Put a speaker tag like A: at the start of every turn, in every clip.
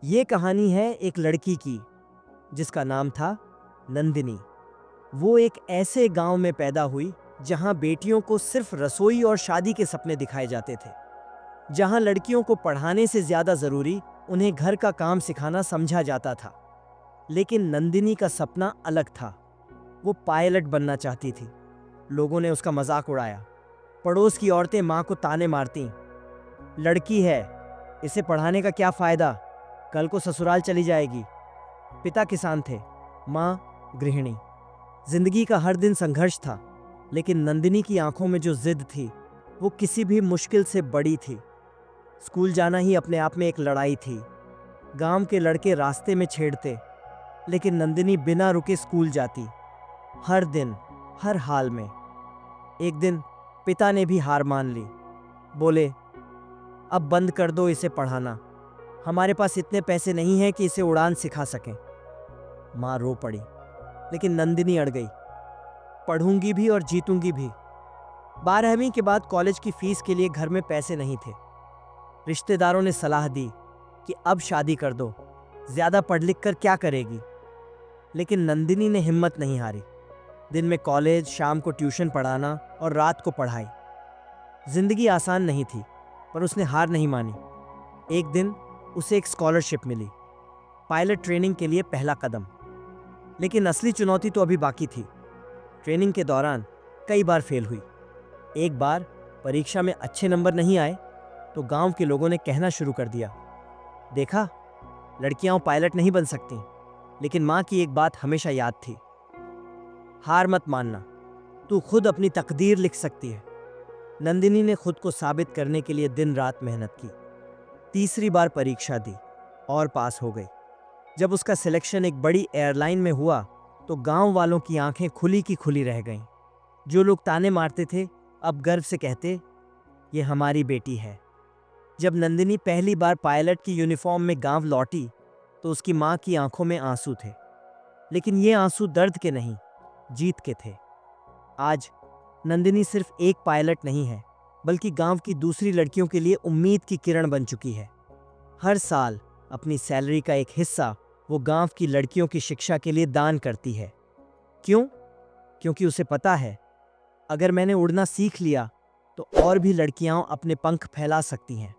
A: ये कहानी है एक लड़की की जिसका नाम था नंदिनी। वो एक ऐसे गांव में पैदा हुई जहां बेटियों को सिर्फ रसोई और शादी के सपने दिखाए जाते थे, जहां लड़कियों को पढ़ाने से ज्यादा जरूरी उन्हें घर का काम सिखाना समझा जाता था। लेकिन नंदिनी का सपना अलग था। वो पायलट बनना चाहती थी। लोगों ने उसका मजाक उड़ाया। पड़ोस की औरतें माँ को ताने मारती, लड़की है, इसे पढ़ाने का क्या फायदा, कल को ससुराल चली जाएगी। पिता किसान थे, माँ गृहिणी। जिंदगी का हर दिन संघर्ष था, लेकिन नंदिनी की आंखों में जो जिद थी वो किसी भी मुश्किल से बड़ी थी। स्कूल जाना ही अपने आप में एक लड़ाई थी। गांव के लड़के रास्ते में छेड़ते, लेकिन नंदिनी बिना रुके स्कूल जाती, हर दिन, हर हाल में। एक दिन पिता ने भी हार मान ली। बोले, अब बंद कर दो इसे पढ़ाना, हमारे पास इतने पैसे नहीं हैं कि इसे उड़ान सिखा सकें। माँ रो पड़ी, लेकिन नंदिनी अड़ गई, पढ़ूंगी भी और जीतूंगी भी। 12वीं के बाद कॉलेज की फीस के लिए घर में पैसे नहीं थे। रिश्तेदारों ने सलाह दी कि अब शादी कर दो, ज्यादा पढ़ लिख कर क्या करेगी। लेकिन नंदिनी ने हिम्मत नहीं हारी। दिन में कॉलेज, शाम को ट्यूशन पढ़ाना और रात को पढ़ाई। जिंदगी आसान नहीं थी, पर उसने हार नहीं मानी। एक दिन उसे एक स्कॉलरशिप मिली, पायलट ट्रेनिंग के लिए पहला कदम। लेकिन असली चुनौती तो अभी बाकी थी। ट्रेनिंग के दौरान कई बार फेल हुई। एक बार परीक्षा में अच्छे नंबर नहीं आए तो गांव के लोगों ने कहना शुरू कर दिया, देखा, लड़कियां पायलट नहीं बन सकती। लेकिन माँ की एक बात हमेशा याद थी, हार मत मानना, तू खुद अपनी तकदीर लिख सकती है। नंदिनी ने खुद को साबित करने के लिए दिन रात मेहनत की। तीसरी बार परीक्षा दी और पास हो गई। जब उसका सिलेक्शन एक बड़ी एयरलाइन में हुआ तो गांव वालों की आंखें खुली की खुली रह गईं। जो लोग ताने मारते थे अब गर्व से कहते, ये हमारी बेटी है। जब नंदिनी पहली बार पायलट की यूनिफॉर्म में गांव लौटी तो उसकी माँ की आंखों में आंसू थे। लेकिन ये आंसू दर्द के नहीं, जीत के थे। आज नंदिनी सिर्फ एक पायलट नहीं है, बल्कि गांव की दूसरी लड़कियों के लिए उम्मीद की किरण बन चुकी है। हर साल अपनी सैलरी का एक हिस्सा वो गांव की लड़कियों की शिक्षा के लिए दान करती है। क्यों? क्योंकि उसे पता है, अगर मैंने उड़ना सीख लिया तो और भी लड़कियां अपने पंख फैला सकती हैं।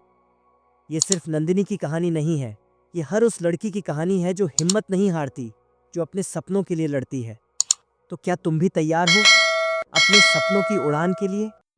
A: ये सिर्फ नंदिनी की कहानी नहीं है, ये हर उस लड़की की कहानी है जो हिम्मत नहीं हारती, जो अपने सपनों के लिए लड़ती है। तो क्या तुम भी तैयार हो अपने सपनों की उड़ान के लिए?